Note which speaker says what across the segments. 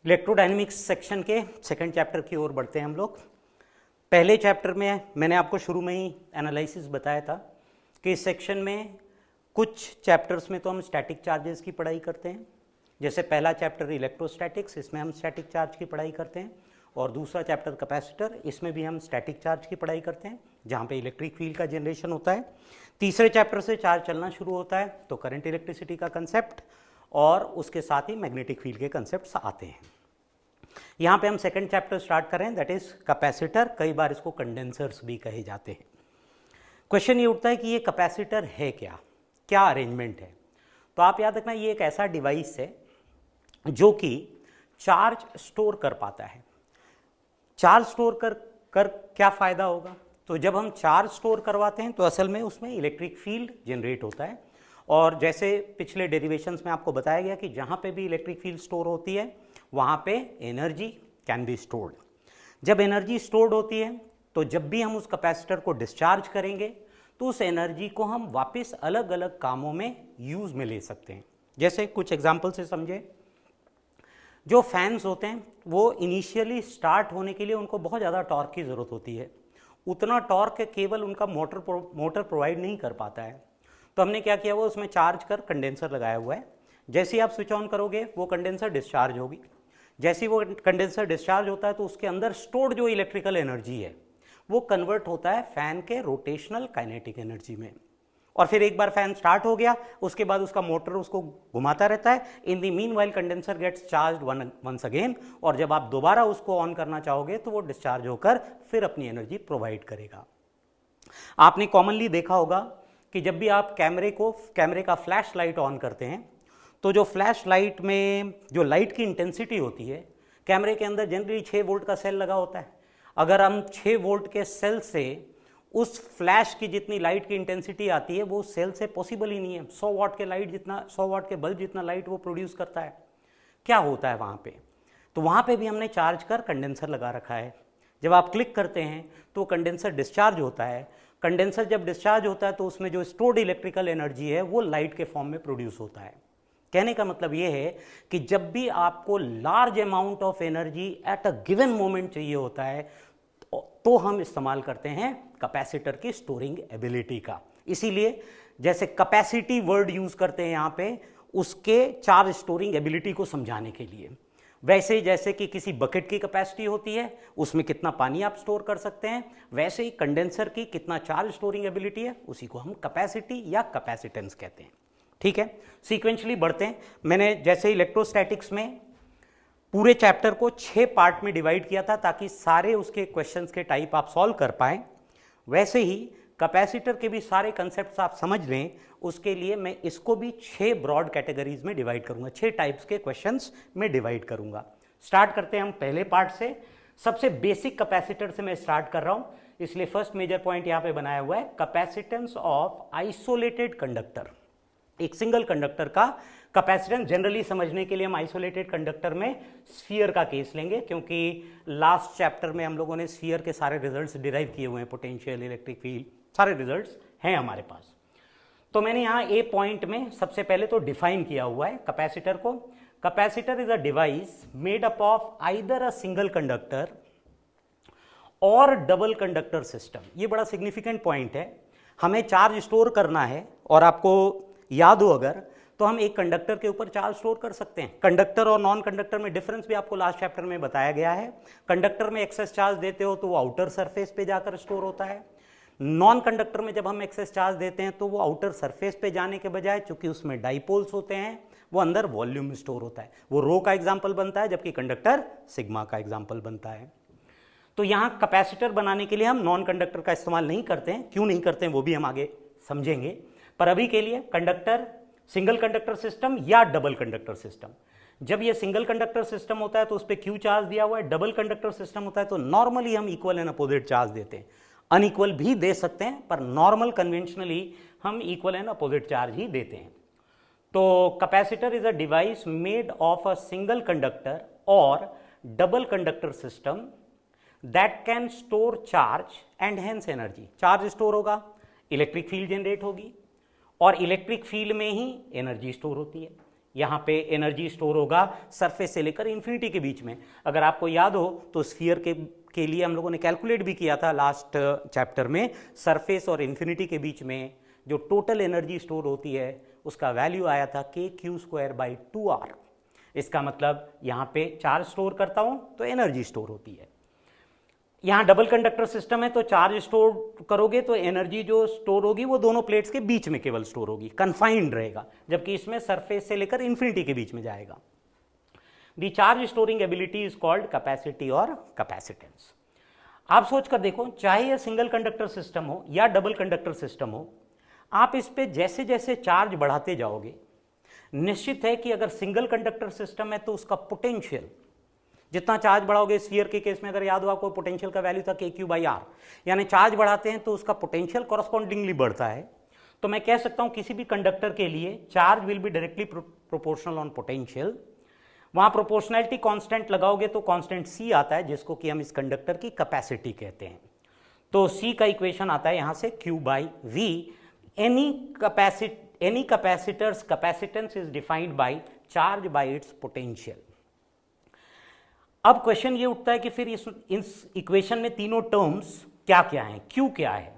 Speaker 1: Electrodynamics section के second chapter की ओर बढ़ते हैं हम लोग। पहले चैप्टर में मैंने आपको शुरू में ही एनालिसिस बताया था कि इस सेक्शन में कुछ चैप्टर्स में तो हम स्टैटिक चार्जेस की पढ़ाई करते हैं, जैसे पहला चैप्टर इलेक्ट्रोस्टैटिक्स, इसमें हम स्टैटिक चार्ज की पढ़ाई करते हैं, और दूसरा चैप्टर कैपेसिटर, इसमें भी हम स्टैटिक चार्ज की पढ़ाई करते हैं जहाँ पे इलेक्ट्रिक फील्ड का जनरेशन होता है। तीसरे चैप्टर से चार्ज चलना शुरू होता है तो करंट इलेक्ट्रिसिटी का कंसेप्ट और उसके साथ ही मैग्नेटिक फील्ड के कंसेप्ट्स आते हैं। यहाँ पे हम सेकंड चैप्टर स्टार्ट करें, दैट इज कैपेसिटर। कई बार इसको कंडेंसर्स भी कहे जाते हैं। क्वेश्चन ये उठता है कि ये कैपेसिटर है क्या, क्या अरेंजमेंट है। तो आप याद रखना, ये एक ऐसा डिवाइस है जो कि चार्ज स्टोर कर पाता है। चार्ज स्टोर कर क्या फायदा होगा, तो जब हम चार्ज स्टोर करवाते हैं तो असल में उसमें इलेक्ट्रिक फील्ड जनरेट होता है, और जैसे पिछले डेरिवेशंस में आपको बताया गया कि जहाँ पे भी इलेक्ट्रिक फील्ड स्टोर होती है वहाँ पे एनर्जी कैन बी स्टोर्ड। जब एनर्जी स्टोर्ड होती है तो जब भी हम उस कैपेसिटर को डिस्चार्ज करेंगे तो उस एनर्जी को हम वापस अलग अलग कामों में यूज में ले सकते हैं। जैसे कुछ एग्जांपल से समझे, जो फैंस होते हैं वो इनिशियली स्टार्ट होने के लिए उनको बहुत ज़्यादा टॉर्क की ज़रूरत होती है। उतना टॉर्क केवल उनका मोटर प्रोवाइड नहीं कर पाता है, तो हमने क्या किया, वो उसमें चार्ज कर कंडेंसर लगाया हुआ है। जैसे ही आप स्विच ऑन करोगे वो कंडेंसर डिस्चार्ज होगी। जैसे ही वो कंडेंसर डिस्चार्ज होता है तो उसके अंदर स्टोर्ड जो इलेक्ट्रिकल एनर्जी है वो कन्वर्ट होता है फैन के रोटेशनल काइनेटिक एनर्जी में, और फिर एक बार फैन स्टार्ट हो गया उसके बाद उसका मोटर उसको घुमाता रहता है। In the meanwhile condenser gets charged once again, और जब आप दोबारा उसको ऑन करना चाहोगे तो वो डिस्चार्ज होकर फिर अपनी एनर्जी प्रोवाइड करेगा। आपने कॉमनली देखा होगा कि जब भी आप कैमरे का फ्लैश लाइट ऑन करते हैं तो जो फ्लैश लाइट में जो लाइट की इंटेंसिटी होती है, कैमरे के अंदर जनरली 6 वोल्ट का सेल लगा होता है। अगर हम 6 वोल्ट के सेल से उस फ्लैश की जितनी लाइट की इंटेंसिटी आती है वो सेल से पॉसिबल ही नहीं है। 100 वाट के लाइट जितना 100 वाट के बल्ब जितना लाइट वो प्रोड्यूस करता है। क्या होता है वहाँ पे, तो वहाँ पे भी हमने चार्ज कर कंडेंसर लगा रखा है। जब आप क्लिक करते हैं तो कंडेंसर डिस्चार्ज होता है। कंडेंसर जब डिस्चार्ज होता है तो उसमें जो स्टोर्ड इलेक्ट्रिकल एनर्जी है वो लाइट के फॉर्म में प्रोड्यूस होता है। कहने का मतलब यह है कि जब भी आपको large amount of energy at a given moment चाहिए होता है तो हम इस्तेमाल करते हैं कैपेसिटर की स्टोरिंग एबिलिटी का। इसीलिए जैसे कैपेसिटी वर्ड यूज करते हैं यहां पे उसके चार्ज स्टोरिंग एबिलिटी को समझाने के लिए, वैसे ही जैसे कि किसी बकेट की कैपेसिटी होती है उसमें कितना पानी आप स्टोर कर सकते हैं, वैसे ही कंडेंसर की कितना चार्ज स्टोरिंग एबिलिटी है उसी को हम कैपेसिटी या कैपेसिटेंस कहते हैं। ठीक है, सीक्वेंशली बढ़ते हैं। मैंने जैसे इलेक्ट्रोस्टैटिक्स में पूरे चैप्टर को 6 पार्ट में डिवाइड किया था ताकि सारे उसके क्वेश्चंस के टाइप आप सॉल्व कर पाएं, वैसे ही कैपेसिटर के भी सारे कंसेप्ट्स आप समझ लें, उसके लिए मैं इसको भी 6 ब्रॉड कैटेगरीज में डिवाइड करूंगा, 6 टाइप्स के क्वेश्चंस में डिवाइड करूंगा। स्टार्ट करते हैं हम पहले पार्ट से। सबसे बेसिक कैपेसिटर से मैं स्टार्ट कर रहा हूं, इसलिए फर्स्ट मेजर पॉइंट यहां पे बनाया हुआ है, कैपेसिटेंस ऑफ आइसोलेटेड कंडक्टर। एक सिंगल कंडक्टर का कैपेसिटेंस जनरली समझने के लिए हम आइसोलेटेड कंडक्टर में स्फीयर का केस लेंगे, क्योंकि लास्ट चैप्टर में हम लोगों ने स्फीयर के सारे रिजल्ट्स डिराइव किए हुए हैं, पोटेंशियल, इलेक्ट्रिक फील्ड, सारे रिजल्ट्स हैं हमारे पास। तो मैंने यहाँ ए पॉइंट में सबसे पहले तो डिफाइन किया हुआ है कैपेसिटर को। Capacitor is a device made up of either a single conductor और डबल कंडक्टर सिस्टम। ये बड़ा सिग्निफिकेंट पॉइंट है। हमें चार्ज स्टोर करना है और आपको याद हो अगर, तो हम एक कंडक्टर के ऊपर चार्ज स्टोर कर सकते हैं। कंडक्टर और नॉन कंडक्टर में डिफरेंस भी आपको लास्ट चैप्टर में बताया गया है। कंडक्टर में एक्सेस चार्ज देते हो तो वो आउटर सरफेस पे जाकर स्टोर होता है। नॉन कंडक्टर में जब हम एक्सेस चार्ज देते हैं तो वो आउटर सरफेस पे जाने के बजाय, चूंकि उसमें डाइपोल्स होते हैं, वो अंदर वॉल्यूम में स्टोर होता है। वो रो का एग्जाम्पल बनता है जबकि कंडक्टर सिग्मा का एग्जाम्पल बनता है। तो यहां कैपेसिटर बनाने के लिए हम नॉन कंडक्टर का इस्तेमाल नहीं करते हैं। क्यों नहीं करते हैं वो भी हम आगे समझेंगे, पर अभी के लिए कंडक्टर, सिंगल कंडक्टर सिस्टम या डबल कंडक्टर सिस्टम। जब ये सिंगल कंडक्टर सिस्टम होता है तो उस पर क्यू चार्ज दिया हुआ है। डबल कंडक्टर सिस्टम होता है तो नॉर्मली हम इक्वल एंड अपोजिट चार्ज देते हैं। अनइक्वल भी दे सकते हैं पर नॉर्मल कन्वेंशनली हम इक्वल एंड अपोजिट चार्ज ही देते हैं। तो capacitor is a device made of a single conductor और double conductor system that can store charge and hence energy. Charge store होगा, इलेक्ट्रिक फील्ड जनरेट होगी, और इलेक्ट्रिक फील्ड में ही एनर्जी स्टोर होती है। यहाँ पे एनर्जी स्टोर होगा सरफेस से लेकर इन्फिनिटी के बीच में। अगर आपको याद हो तो स्फीयर के लिए हम लोगों ने कैलकुलेट भी किया था लास्ट चैप्टर में, सरफेस और इन्फिनिटी के बीच में जो टोटल एनर्जी स्टोर होती है उसका वैल्यू आया था kq²/2r। इसका मतलब यहाँ पे चार्ज स्टोर करता हूँ तो एनर्जी स्टोर होती है। यहाँ डबल कंडक्टर सिस्टम है तो चार्ज स्टोर करोगे तो एनर्जी जो स्टोर होगी वो दोनों प्लेट्स के बीच में केवल स्टोर होगी, कन्फाइंड रहेगा, जबकि इसमें सरफेस से लेकर इन्फिनिटी के बीच में जाएगा। The charge storing ability is called capacity और कैपेसिटेंस। आप सोच कर देखो, चाहे यह सिंगल कंडक्टर सिस्टम हो या डबल कंडक्टर सिस्टम हो, आप इस पे जैसे जैसे चार्ज बढ़ाते जाओगे, निश्चित है कि अगर सिंगल कंडक्टर सिस्टम है तो उसका पोटेंशियल, जितना चार्ज बढ़ाओगे, स्फीयर के केस में अगर याद हो आपको पोटेंशियल का वैल्यू था kq/r, यानी चार्ज बढ़ाते हैं तो उसका पोटेंशियल कॉरस्पॉन्डिंगली बढ़ता है। तो मैं कह सकता हूं किसी भी कंडक्टर के लिए charge will be directly proportional on potential. वहां प्रोपोर्शनैलिटी कांस्टेंट लगाओगे तो कांस्टेंट C आता है, जिसको कि हम इस कंडक्टर की कैपेसिटी कहते हैं। तो C का इक्वेशन आता है यहां से q/v। any capacitor's capacitance is defined by charge by its potential। अब क्वेश्चन ये उठता है कि फिर इस इक्वेशन में तीनों टर्म्स क्या क्या हैं, Q क्या है।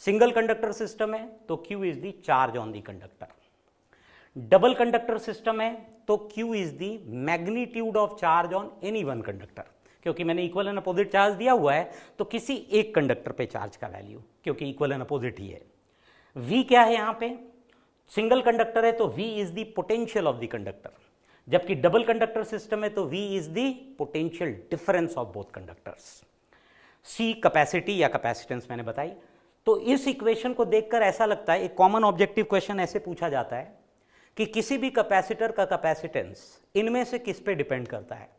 Speaker 1: सिंगल कंडक्टर सिस्टम है तो Q is the charge on the conductor, double conductor system है तो Q is the magnitude of charge on any one conductor, क्योंकि मैंने इक्वल एंड अपोजिट चार्ज दिया हुआ है तो किसी एक कंडक्टर पे चार्ज का वैल्यू, क्योंकि इक्वल एंड अपोजिट ही है। V क्या है यहां पे, सिंगल कंडक्टर है तो V is the potential of the conductor, जबकि डबल कंडक्टर सिस्टम है तो V is the potential difference of both conductors. C capacity या कैपेसिटेंस मैंने बताई। तो इस इक्वेशन को देखकर ऐसा लगता है, एक कॉमन ऑब्जेक्टिव क्वेश्चन ऐसे पूछा जाता है कि किसी भी कैपेसिटर का कैपेसिटेंस इनमें से किस पे डिपेंड करता है।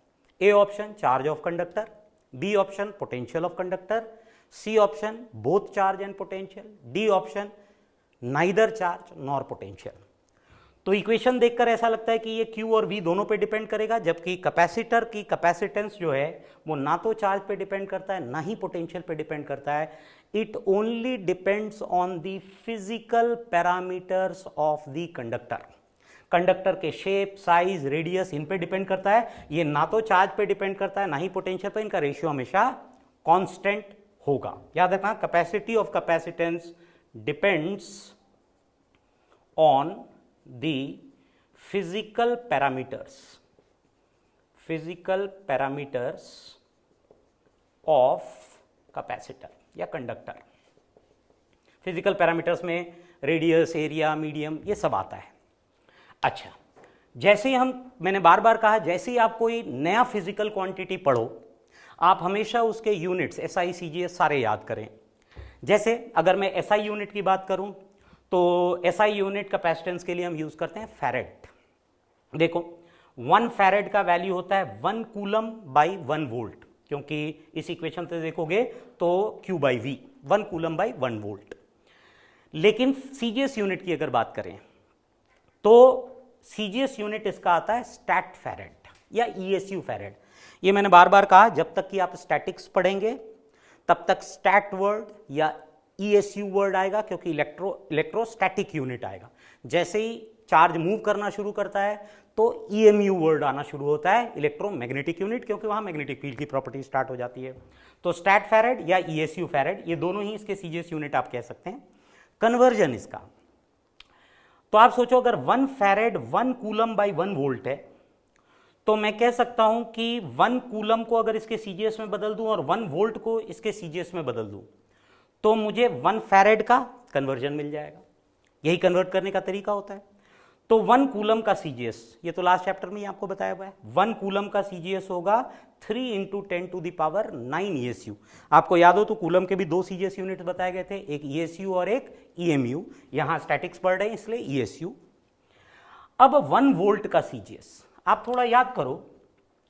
Speaker 1: A option charge of conductor, B option potential of conductor, C option both charge and potential, D option neither charge nor potential. तो इक्वेशन देखकर ऐसा लगता है कि ये Q और V दोनों पे डिपेंड करेगा, जबकि कैपेसिटर की कैपेसिटेंस जो है वो ना तो चार्ज पे डिपेंड करता है ना ही पोटेंशियल पे डिपेंड करता है। It only depends on the physical parameters of the conductor. Conductor के शेप, साइज, रेडियस, इन पे डिपेंड करता है। ये ना तो चार्ज पे डिपेंड करता है ना ही पोटेंशियल पे, इनका रेशियो हमेशा कांस्टेंट होगा। याद रखना, capacity of capacitance depends on the physical parameters of capacitor या कंडक्टर। फिजिकल पैरामीटर्स में रेडियस, एरिया, मीडियम, ये सब आता है। अच्छा, जैसे ही मैंने बार बार कहा, जैसे ही आप कोई नया फिजिकल क्वांटिटी पढ़ो, आप हमेशा उसके यूनिट्स SI CGS सारे याद करें। जैसे अगर मैं SI यूनिट की बात करूं तो SI यूनिट कैपेसिटेंस के लिए हम यूज करते हैं फैरेड। देखो 1 फैरेड का वैल्यू होता है 1 कूलम बाई 1 वोल्ट, क्योंकि इस इक्वेशन से देखोगे तो Q/V 1 कूलम बाई 1 वोल्ट। लेकिन CGS यूनिट की अगर बात करें तो CGS यूनिट इसका आता है स्टैट फैरेड या ESU फैरेड। ये मैंने बार बार कहा, जब तक कि आप स्टैटिक्स पढ़ेंगे तब तक स्टैट वर्ड या ESU वर्ड आएगा, क्योंकि इलेक्ट्रोस्टैटिक यूनिट आएगा। जैसे ही चार्ज मूव करना शुरू करता है तो EMU वर्ड आना शुरू होता है, इलेक्ट्रोमैग्नेटिक यूनिट, क्योंकि वहां मैग्नेटिक फील्ड की प्रॉपर्टी स्टार्ट हो जाती है। तो स्टैट फैरेड या ESU फैरेड, ये दोनों ही इसके CGS यूनिट आप कह सकते हैं। कन्वर्जन इसका, तो आप सोचो अगर 1 फैरेड 1 कूलम बाई 1 वोल्ट है, तो मैं कह सकता हूं कि 1 कूलम को अगर इसके CGS में बदल दूं और 1 वोल्ट को इसके CGS में बदल दूं तो मुझे 1 फैरेड का कन्वर्जन मिल जाएगा। यही कन्वर्ट करने का तरीका होता है। तो 1 कूलम का CGS, ये तो लास्ट चैप्टर में ही आपको बताया हुआ है, 1 कूलम का CGS होगा 3 × 10⁹ ESU। आपको याद हो तो कूलम के भी 2 CGS यूनिट बताए गए थे, एक ESU और एक EMU। यहां स्टैटिक्स पढ़ रहे हैं इसलिए ESU। अब 1 वोल्ट का CGS, आप थोड़ा याद करो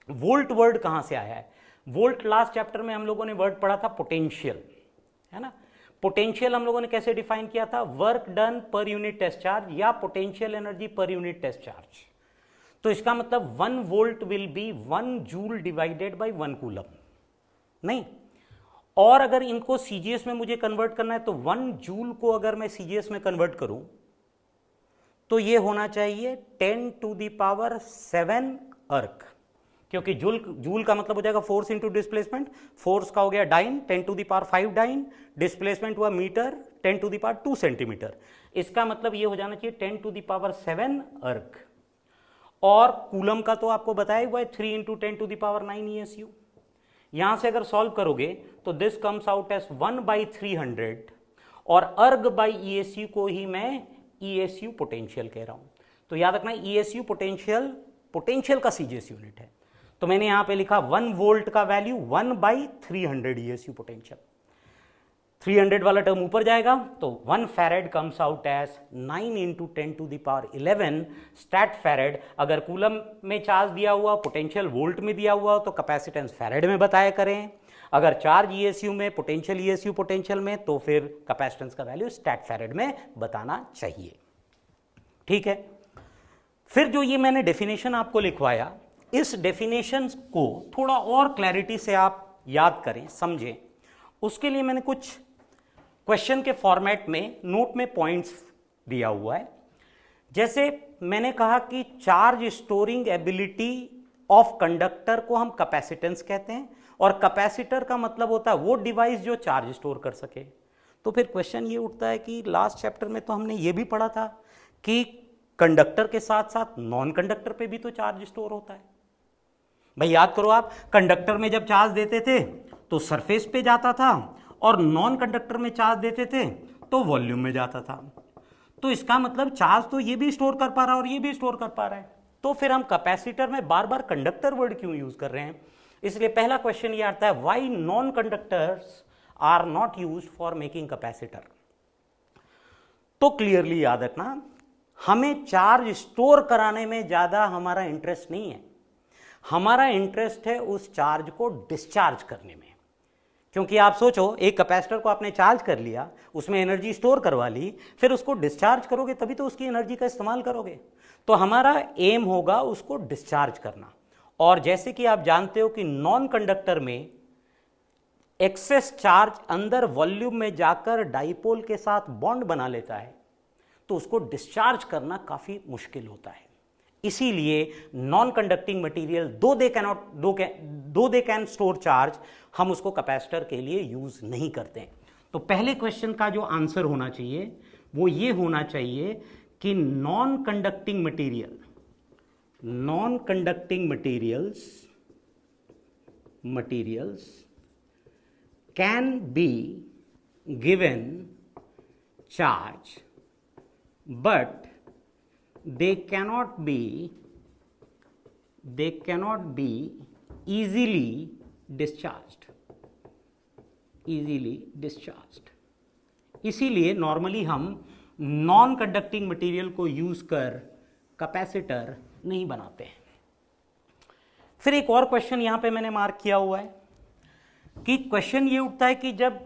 Speaker 1: वोल्ट वर्ड कहां से आया है। वोल्ट लास्ट चैप्टर में हम लोगों ने वर्ड पढ़ा था पोटेंशियल, है ना। पोटेंशियल हम लोगों ने कैसे डिफाइन किया था, work done per unit test charge या potential energy per unit test charge. तो इसका मतलब 1 volt will be 1 joule divided by 1 coulomb, नहीं। और अगर इनको CGS में मुझे कन्वर्ट करना है तो 1 जूल को अगर मैं CGS में कन्वर्ट करूं तो ये होना चाहिए 10 टू द पावर 7 अर्क, क्योंकि जूल का मतलब हो जाएगा फोर्स इंटू डिस्प्लेसमेंट, फोर्स का हो गया dyne 10 to the power 5 dyne, displacement हुआ metre 10 to the power 2 centimetre. इसका मतलब ये हो जाना चाहिए 10 टू द पावर 7 अर्क। और कूलम का तो आपको बताया हुआ है 3 into 10 to the power 9 ESU। यहां से अगर सॉल्व करोगे तो दिस कम्स आउट एज 1/300, और अर्ग बाई ESU को ही मैं ESU पोटेंशियल कह रहा हूं। तो याद रखना ESU पोटेंशियल का CGS यूनिट है। तो मैंने यहां पे लिखा 1 वोल्ट का वैल्यू 1/300 ESU पोटेंशियल। 300 वाला टर्म ऊपर जाएगा तो 1 farad comes out as 9 into 10 to the power 11 stat farad. अगर कूलम में चार्ज दिया हुआ, पोटेंशियल वोल्ट में दिया हुआ तो कैपेसिटेंस फैरेड में बताया करें। अगर चार्ज ESU में, पोटेंशियल ESU पोटेंशियल में, तो फिर कैपेसिटेंस का वैल्यू स्टैट फैरेड में बताना चाहिए। ठीक है, फिर जो ये मैंने डेफिनेशन आपको लिखवाया, इस डेफिनेशन को थोड़ा और क्लैरिटी से आप याद करें, समझें। उसके लिए मैंने कुछ क्वेश्चन के फॉर्मेट में नोट में पॉइंट्स दिया हुआ है। जैसे मैंने कहा कि charge storing ability of conductor को हम कैपेसिटेंस कहते हैं, और कैपेसिटर का मतलब होता है वो डिवाइस जो चार्ज स्टोर कर सके। तो फिर क्वेश्चन ये उठता है कि लास्ट चैप्टर में तो हमने ये भी पढ़ा था कि कंडक्टर के साथ साथ नॉन कंडक्टर पे भी तो चार्ज स्टोर होता है। भाई याद करो, आप कंडक्टर में जब चार्ज देते थे तो सरफेस पे जाता था, और नॉन कंडक्टर में चार्ज देते थे तो वॉल्यूम में जाता था। तो इसका मतलब चार्ज तो ये भी स्टोर कर पा रहा है और ये भी स्टोर कर पा रहा है। तो फिर हम कैपेसिटर में बार बार कंडक्टर वर्ड क्यों यूज कर रहे हैं? इसलिए पहला क्वेश्चन ये आता है, why non conductors are not used for making capacitor. तो क्लियरली याद रखना, हमें चार्ज स्टोर कराने में ज्यादा हमारा इंटरेस्ट नहीं है, हमारा इंटरेस्ट है उस चार्ज को डिस्चार्ज करने में। क्योंकि आप सोचो, एक कैपेसिटर को आपने चार्ज कर लिया, उसमें एनर्जी स्टोर करवा ली, फिर उसको डिस्चार्ज करोगे तभी तो उसकी एनर्जी का इस्तेमाल करोगे। तो हमारा एम होगा उसको डिस्चार्ज करना। और जैसे कि आप जानते हो कि नॉन कंडक्टर में एक्सेस चार्ज अंदर वॉल्यूम में जाकर डाइपोल के साथ बॉन्ड बना लेता है, तो उसको डिस्चार्ज करना काफी मुश्किल होता है। इसीलिए नॉन कंडक्टिंग मटेरियल दो दे कैन स्टोर चार्ज, हम उसको कैपेसिटर के लिए यूज नहीं करते हैं। तो पहले क्वेश्चन का जो आंसर होना चाहिए वो ये होना चाहिए कि non conducting materials can be given charge but they cannot be easily discharged। इसीलिए नॉर्मली हम नॉन कंडक्टिंग मटेरियल को यूज कर कैपेसिटर नहीं बनाते हैं। फिर एक और क्वेश्चन यहां पे मैंने मार्क किया हुआ है कि क्वेश्चन ये उठता है कि जब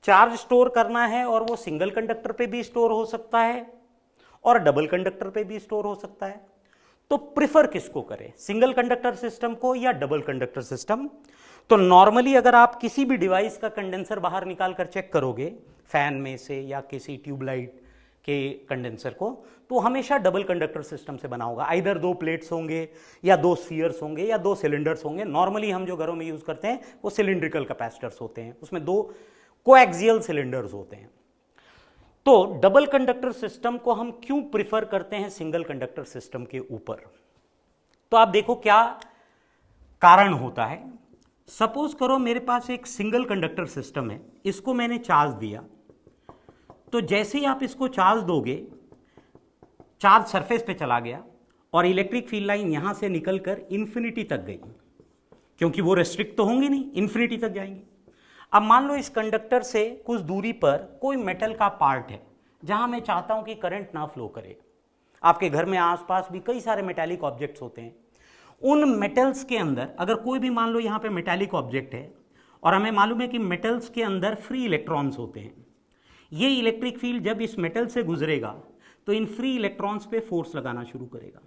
Speaker 1: चार्ज स्टोर करना है और वो सिंगल कंडक्टर पे भी स्टोर हो सकता है और डबल कंडक्टर पे भी स्टोर हो सकता है, तो प्रिफर किसको करें, सिंगल कंडक्टर सिस्टम को या डबल कंडक्टर सिस्टम? तो नॉर्मली अगर आप किसी भी डिवाइस का कंडेंसर बाहर निकाल कर चेक करोगे, फैन में से या किसी ट्यूबलाइट के कंडेंसर को, तो हमेशा डबल कंडक्टर सिस्टम से बना होगा। आइदर 2 प्लेट्स होंगे या 2 स्फीयर्स होंगे या 2 सिलेंडर्स होंगे। नॉर्मली हम जो घरों में यूज करते हैं वो सिलिंड्रिकल कैपेसिटर्स होते हैं, उसमें 2 कोएक्सियल सिलेंडर्स होते हैं। तो डबल कंडक्टर सिस्टम को हम क्यों प्रिफर करते हैं सिंगल कंडक्टर सिस्टम के ऊपर? तो आप देखो क्या कारण होता है। सपोज करो मेरे पास एक सिंगल कंडक्टर सिस्टम है, इसको मैंने चार्ज दिया, तो जैसे ही आप इसको चार्ज दोगे, चार्ज सरफेस पे चला गया और इलेक्ट्रिक फील्ड लाइन यहां से निकलकर इंफिनिटी तक गई, क्योंकि वो रेस्ट्रिक्ट तो होंगी नहीं, इंफिनिटी तक जाएंगी। अब मान लो इस कंडक्टर से कुछ दूरी पर कोई मेटल का पार्ट है जहां मैं चाहता हूं कि करंट ना फ्लो करे। आपके घर में आसपास भी कई सारे मेटालिक ऑब्जेक्ट्स होते हैं। उन मेटल्स के अंदर अगर कोई भी मान लो यहां पे मेटालिक ऑब्जेक्ट है और हमें मालूम है कि मेटल्स के अंदर फ्री इलेक्ट्रॉन्स होते हैं, ये इलेक्ट्रिक फील्ड जब इस मेटल से गुजरेगा तो इन फ्री इलेक्ट्रॉन्स पे फोर्स लगाना शुरू करेगा,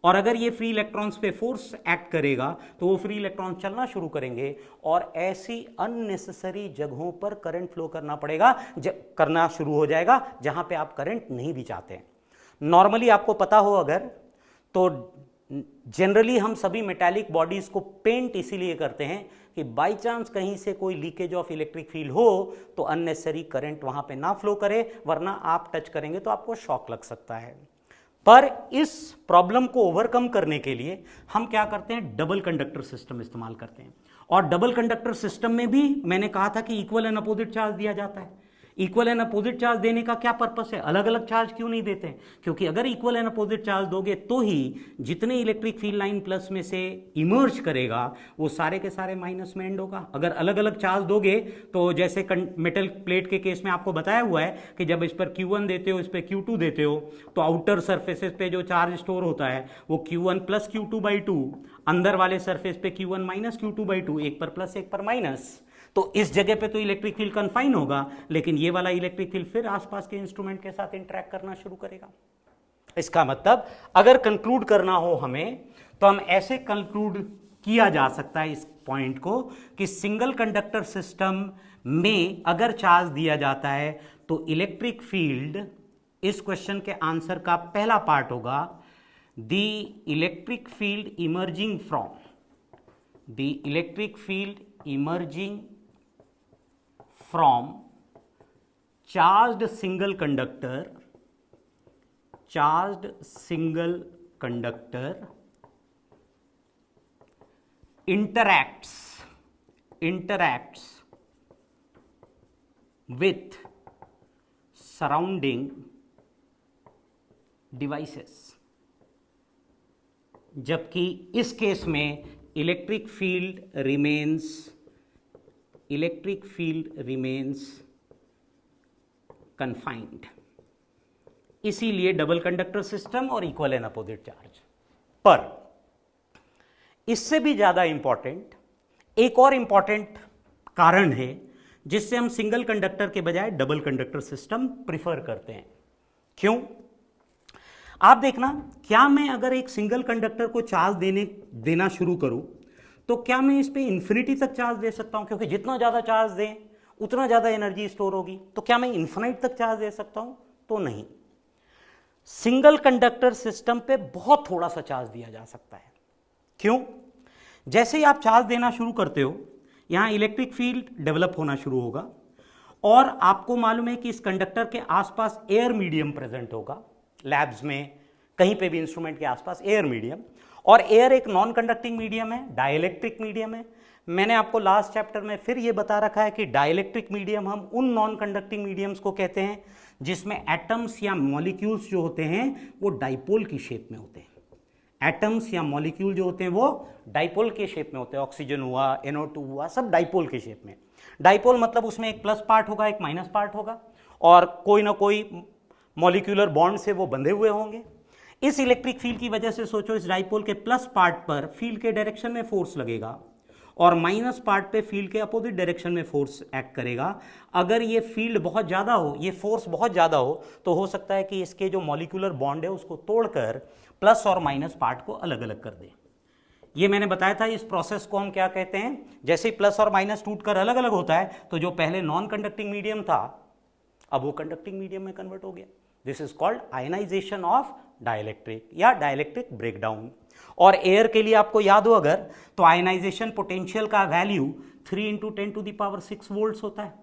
Speaker 1: और अगर ये फ्री इलेक्ट्रॉन्स पे फोर्स एक्ट करेगा तो वो फ्री इलेक्ट्रॉन चलना शुरू करेंगे और ऐसी अननेसेसरी जगहों पर करंट फ्लो करना शुरू हो जाएगा जहां पे आप करंट नहीं भी चाहते हैं। नॉर्मली आपको पता हो अगर, तो जनरली हम सभी मेटालिक बॉडीज को पेंट इसीलिए करते हैं कि बाई चांस कहीं से कोई लीकेज ऑफ इलेक्ट्रिक फील्ड हो तो अननेसेसरी करंट वहां पे ना फ्लो करे, वरना आप टच करेंगे तो आपको शॉक लग सकता है। पर इस प्रॉब्लम को ओवरकम करने के लिए हम क्या करते हैं, डबल कंडक्टर सिस्टम इस्तेमाल करते हैं। और डबल कंडक्टर सिस्टम में भी मैंने कहा था कि इक्वल एंड अपोजिट चार्ज दिया जाता है। इक्वल एंड अपोजिट चार्ज देने का क्या पर्पस है, अलग अलग चार्ज क्यों नहीं देते हैं? क्योंकि अगर इक्वल एंड अपोजिट चार्ज दोगे तो ही जितने इलेक्ट्रिक फील्ड लाइन प्लस में से इमर्ज करेगा वो सारे के सारे माइनस में एंड होगा। अगर अलग अलग चार्ज दोगे तो जैसे मेटल प्लेट के केस में आपको बताया हुआ है कि जब इस पर Q1 देते हो, इस पर Q2 देते हो, तो आउटर सरफेसेस पे जो चार्ज स्टोर होता है वो Q1 प्लस Q2/2, अंदर वाले सरफेस पे Q1 माइनस Q2/2, एक पर प्लस एक पर माइनस। तो इस जगह पे तो इलेक्ट्रिक फील्ड कन्फाइन होगा, लेकिन ये वाला इलेक्ट्रिक फील्ड फिर आसपास के इंस्ट्रूमेंट के साथ इंटरेक्ट करना शुरू करेगा। इसका मतलब अगर कंक्लूड करना हो हमें तो हम ऐसे कंक्लूड किया जा सकता है इस पॉइंट को कि सिंगल कंडक्टर सिस्टम में अगर चार्ज दिया जाता है तो इलेक्ट्रिक फील्ड, इस क्वेश्चन के आंसर का पहला पार्ट होगा the electric field emerging from, the electric field emerging from charged single conductor interacts with surrounding devices, जबकि इस केस में इलेक्ट्रिक फील्ड रिमेन्स कन्फाइंड। इसीलिए डबल कंडक्टर सिस्टम और इक्वल एंड अपोजिट चार्ज। पर इससे भी ज्यादा इंपॉर्टेंट एक और इंपॉर्टेंट कारण है जिससे हम सिंगल कंडक्टर के बजाय डबल कंडक्टर सिस्टम प्रिफर करते हैं। क्यों? आप देखना, क्या मैं अगर एक सिंगल कंडक्टर को चार्ज देना शुरू करूं तो क्या मैं इस पे इंफिनिटी तक चार्ज दे सकता हूं? क्योंकि जितना ज्यादा चार्ज दें उतना ज्यादा एनर्जी स्टोर होगी। तो क्या मैं इन्फिनाइट तक चार्ज दे सकता हूं? तो नहीं। सिंगल कंडक्टर सिस्टम पे बहुत थोड़ा सा चार्ज दिया जा सकता है। क्यों? जैसे ही आप चार्ज देना शुरू करते हो, यहां इलेक्ट्रिक फील्ड डेवलप होना शुरू होगा और आपको मालूम है कि इस कंडक्टर के आसपास एयर मीडियम प्रेजेंट होगा। लैब्स में कहीं पे भी इंस्ट्रूमेंट के आसपास एयर मीडियम, और एयर एक नॉन कंडक्टिंग मीडियम है, डाइलेक्ट्रिक मीडियम है। मैंने आपको लास्ट चैप्टर में फिर ये बता रखा है कि डाइलेक्ट्रिक मीडियम हम उन नॉन कंडक्टिंग मीडियम्स को कहते हैं जिसमें एटम्स या मॉलिक्यूल्स जो होते हैं वो डाइपोल की शेप में होते हैं। एटम्स या मॉलिक्यूल जो होते हैं वो डाइपोल के शेप में होते हैं। ऑक्सीजन हुआ, NO2 हुआ, सब डाइपोल के शेप में। डाइपोल मतलब उसमें एक प्लस पार्ट होगा, एक माइनस पार्ट होगा, और कोई ना कोई मॉलिक्यूलर बॉन्ड से वो बंधे हुए होंगे। इस इलेक्ट्रिक फील्ड की वजह से सोचो, इस डाइपोल के प्लस पार्ट पर फील्ड के डायरेक्शन में फोर्स लगेगा और माइनस पार्ट पे फील्ड के अपोजिट डायरेक्शन में फोर्स एक्ट करेगा। अगर ये फील्ड बहुत ज़्यादा हो, ये फोर्स बहुत ज़्यादा हो, तो हो सकता है कि इसके जो मॉलिक्यूलर बॉन्ड है उसको तोड़कर प्लस और माइनस पार्ट को अलग अलग कर दे। ये मैंने बताया था, इस प्रोसेस को हम क्या कहते हैं? जैसे ही प्लस और माइनस टूटकर अलग अलग होता है तो जो पहले नॉन कंडक्टिंग मीडियम था अब वो कंडक्टिंग मीडियम में कन्वर्ट हो गया। This is called ionisation of dielectric या डाइलेक्ट्रिक ब्रेकडाउन। और एयर के लिए आपको याद हो अगर, तो आयनाइजेशन पोटेंशियल का वैल्यू 3 × 10⁶ वोल्ट्स होता है।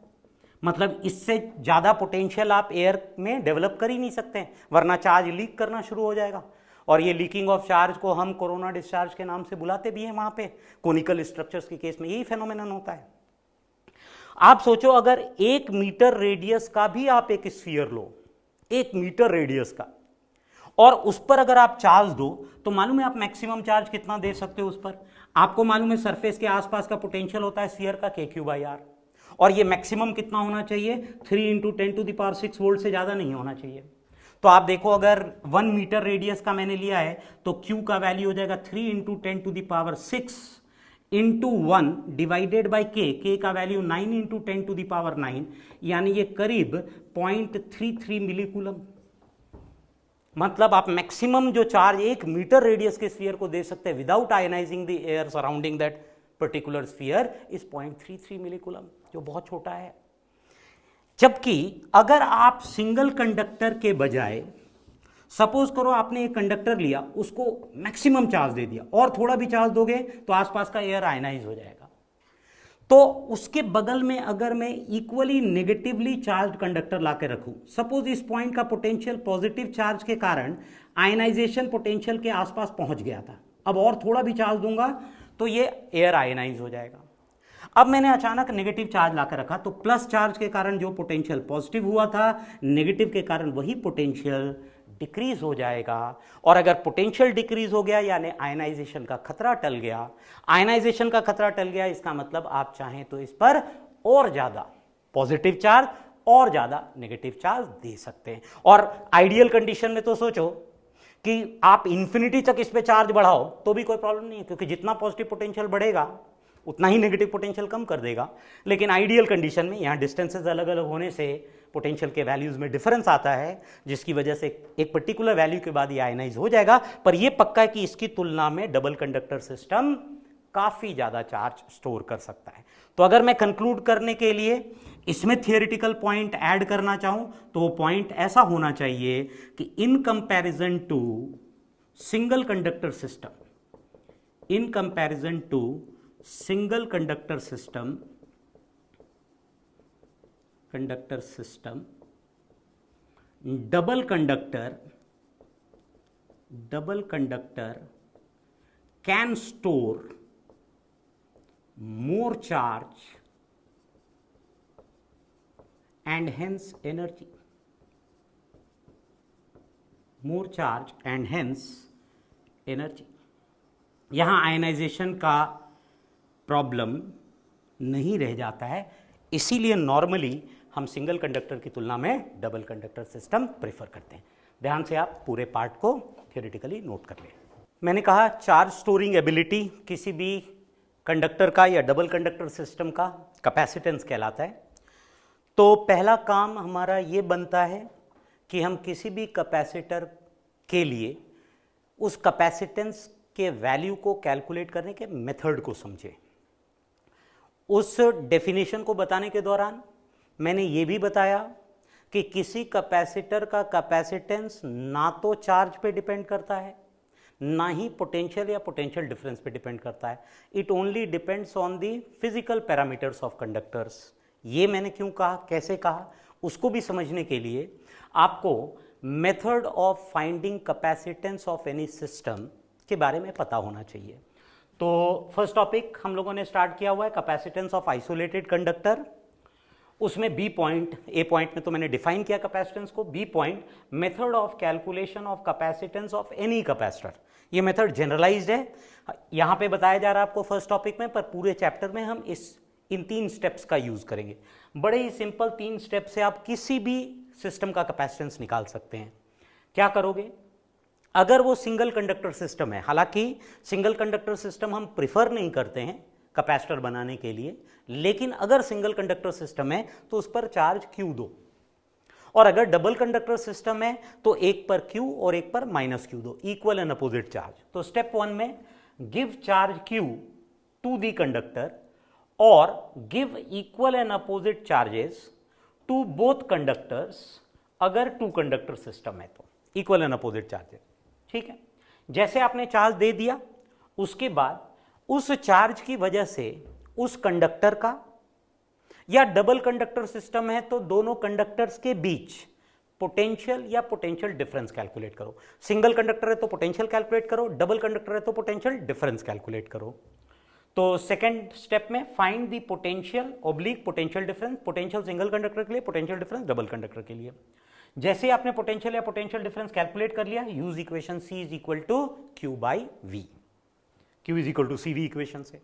Speaker 1: मतलब इससे ज्यादा पोटेंशियल आप एयर में डेवलप कर ही नहीं सकते, वरना चार्ज लीक करना शुरू हो जाएगा। और ये लीकिंग ऑफ चार्ज को हम कोरोना डिस्चार्ज के नाम से बुलाते भी हैं। वहां पे कोनिकल स्ट्रक्चर्स के केस में यही फेनोमेनन होता है। आप सोचो, अगर 1 मीटर रेडियस का भी आप एक स्फीयर लो, 1 मीटर रेडियस का, और उस पर अगर आप चार्ज दो तो मालूम है आप मैक्सिमम चार्ज कितना दे सकते हो उस पर? आपको मालूम है सरफेस के आसपास का पोटेंशियल होता है स्फीयर का kQ/r, और ये मैक्सिमम कितना होना चाहिए? 3 × 10⁶ वोल्ट से ज्यादा नहीं होना चाहिए। तो आप देखो, अगर 1 मीटर रेडियस का मैंने लिया है तो Q का वैल्यू हो जाएगा 3 × 10⁶ इंटू 1 डिवाइडेड बाई K का वैल्यू 9 × 10⁹, यानी ये करीब 0.33 मिलीकूलम। मतलब आप मैक्सिमम जो चार्ज 1 मीटर रेडियस के स्फीयर को दे सकते हैं without ionising the air surrounding that particular sphere is 0.33 मिलीकूलम, जो बहुत छोटा है। जबकि अगर आप सिंगल कंडक्टर के बजाय सपोज करो आपने एक कंडक्टर लिया, उसको मैक्सिमम चार्ज दे दिया, और थोड़ा भी चार्ज दोगे तो आसपास का एयर आयनाइज हो जाएगा। तो उसके बगल में अगर मैं इक्वली नेगेटिवली चार्ज कंडक्टर लाके रखूं, सपोज इस पॉइंट का पोटेंशियल पॉजिटिव चार्ज के कारण आयनाइजेशन पोटेंशियल के आसपास पहुंच गया था, अब और थोड़ा भी चार्ज दूंगा तो ये एयर आयनाइज हो जाएगा। अब मैंने अचानक नेगेटिव चार्ज लाकर रखा, तो प्लस चार्ज के कारण जो पोटेंशियल पॉजिटिव हुआ था, नेगेटिव के कारण वही पोटेंशियल डिक्रीज हो जाएगा। और अगर पोटेंशियल डिक्रीज हो गया यानी आयनाइजेशन का खतरा टल गया, आयनाइजेशन का खतरा टल गया, इसका मतलब आप चाहें तो इस पर और ज्यादा पॉजिटिव चार्ज और ज्यादा नेगेटिव चार्ज दे सकते हैं। और आइडियल कंडीशन में तो सोचो कि आप इंफिनिटी तक इस पे चार्ज बढ़ाओ तो भी कोई प्रॉब्लम नहीं है, क्योंकि जितना पॉजिटिव पोटेंशियल बढ़ेगा उतना ही नेगेटिव पोटेंशियल कम कर देगा। लेकिन आइडियल कंडीशन में यहां डिस्टेंसेस अलग अलग होने से पोटेंशियल के वैल्यूज में डिफरेंस आता है, जिसकी वजह से एक पर्टिकुलर वैल्यू के बाद ये आयनाइज हो जाएगा। पर यह पक्का है कि इसकी तुलना में डबल कंडक्टर सिस्टम काफी ज्यादा चार्ज स्टोर कर सकता है। तो अगर मैं कंक्लूड करने के लिए इसमें थियोरिटिकल पॉइंट ऐड करना चाहूं तो वो पॉइंट ऐसा होना चाहिए कि in comparison to single conductor system, in comparison to single conductor system, double conductor can store more charge and hence energy, more charge and hence energy। यहां आयनाइजेशन का प्रॉब्लम नहीं रह जाता है, इसीलिए नॉर्मली हम सिंगल कंडक्टर की तुलना में डबल कंडक्टर सिस्टम प्रेफर करते हैं। ध्यान से आप पूरे पार्ट को थियोरेटिकली नोट कर लें। मैंने कहा चार्ज स्टोरिंग एबिलिटी किसी भी कंडक्टर का या डबल कंडक्टर सिस्टम का कैपेसिटेंस कहलाता है। तो पहला काम हमारा ये बनता है कि हम किसी भी कैपेसिटर के लिए उस कैपेसिटेंस के वैल्यू को कैलकुलेट करने के मेथड को समझें। उस डेफिनेशन को बताने के दौरान मैंने ये भी बताया कि किसी कैपेसिटर का कैपेसिटेंस ना तो चार्ज पे डिपेंड करता है, ना ही पोटेंशियल या पोटेंशियल डिफरेंस पे डिपेंड करता है। It only depends on the physical parameters of conductors. ये मैंने क्यों कहा, कैसे कहा, उसको भी समझने के लिए आपको method of finding capacitance of any system के बारे में पता होना चाहिए। तो फर्स्ट टॉपिक हम लोगों ने स्टार्ट किया हुआ है कैपेसिटेंस ऑफ आइसोलेटेड कंडक्टर। उसमें बी पॉइंट, ए पॉइंट में तो मैंने डिफाइन किया कैपेसिटेंस को, B point method of calculation of capacitance of any capacitor. ये मेथड जनरलाइज्ड है, यहां पे बताया जा रहा है आपको फर्स्ट टॉपिक में, पर पूरे चैप्टर में हम इन 3 स्टेप्स का यूज करेंगे। बड़े ही सिंपल 3 स्टेप से आप किसी भी सिस्टम का कैपेसिटेंस निकाल सकते हैं। क्या करोगे, अगर वो सिंगल कंडक्टर सिस्टम है, हालांकि सिंगल कंडक्टर सिस्टम हम प्रिफर नहीं करते हैं कैपेसिटर बनाने के लिए, लेकिन अगर सिंगल कंडक्टर सिस्टम है तो उस पर चार्ज Q दो, और अगर डबल कंडक्टर सिस्टम है तो एक पर Q और एक पर -Q दो, इक्वल एंड अपोजिट चार्ज। तो स्टेप 1 में give charge Q to the conductor और give equal and opposite charges to both conductors. अगर 2 कंडक्टर सिस्टम है तो इक्वल एंड अपोजिट चार्जेस, ठीक है। जैसे आपने चार्ज दे दिया, उसके बाद उस चार्ज की वजह से उस कंडक्टर का, या डबल कंडक्टर सिस्टम है तो दोनों कंडक्टर्स के बीच पोटेंशियल या पोटेंशियल डिफरेंस कैलकुलेट करो। सिंगल कंडक्टर है तो पोटेंशियल कैलकुलेट करो, डबल कंडक्टर है तो पोटेंशियल डिफरेंस कैलकुलेट करो। तो सेकंड स्टेप में find the potential oblique potential difference, potential single conductor के लिए, पोटेंशियल डिफरेंस डबल कंडक्टर के लिए। जैसे आपने पोटेंशियल या पोटेंशियल डिफरेंस कैलकुलेट कर लिया, use equation C is equal to Q by V, Q is equal to CV equation से।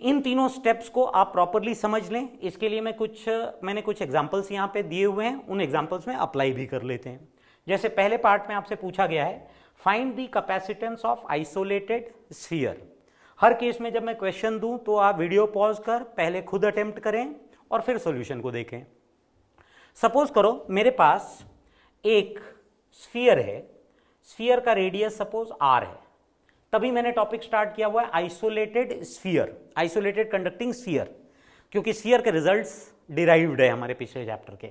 Speaker 1: इन तीनों स्टेप्स को आप प्रॉपरली समझ लें। इसके लिए मैंने कुछ एग्जांपल्स यहां पे दिए हुए हैं, उन एग्जांपल्स में अप्लाई भी कर लेते हैं। जैसे पहले पार्ट में आपसे पूछा गया है find the capacitance of isolated sphere. Her case में जब मैं क्वेश्चन दूं तो आप वीडियो पॉज कर पहले खुद अटेम्प्ट करें और फिर सॉल्यूशन को देखें। सपोज करो मेरे पास एक स्फीयर है, स्फीयर का रेडियस सपोज R है, तभी मैंने टॉपिक स्टार्ट किया हुआ है isolated sphere, isolated conducting sphere, क्योंकि स्फीयर के रिजल्ट्स डिराइव्ड है हमारे पिछले चैप्टर के।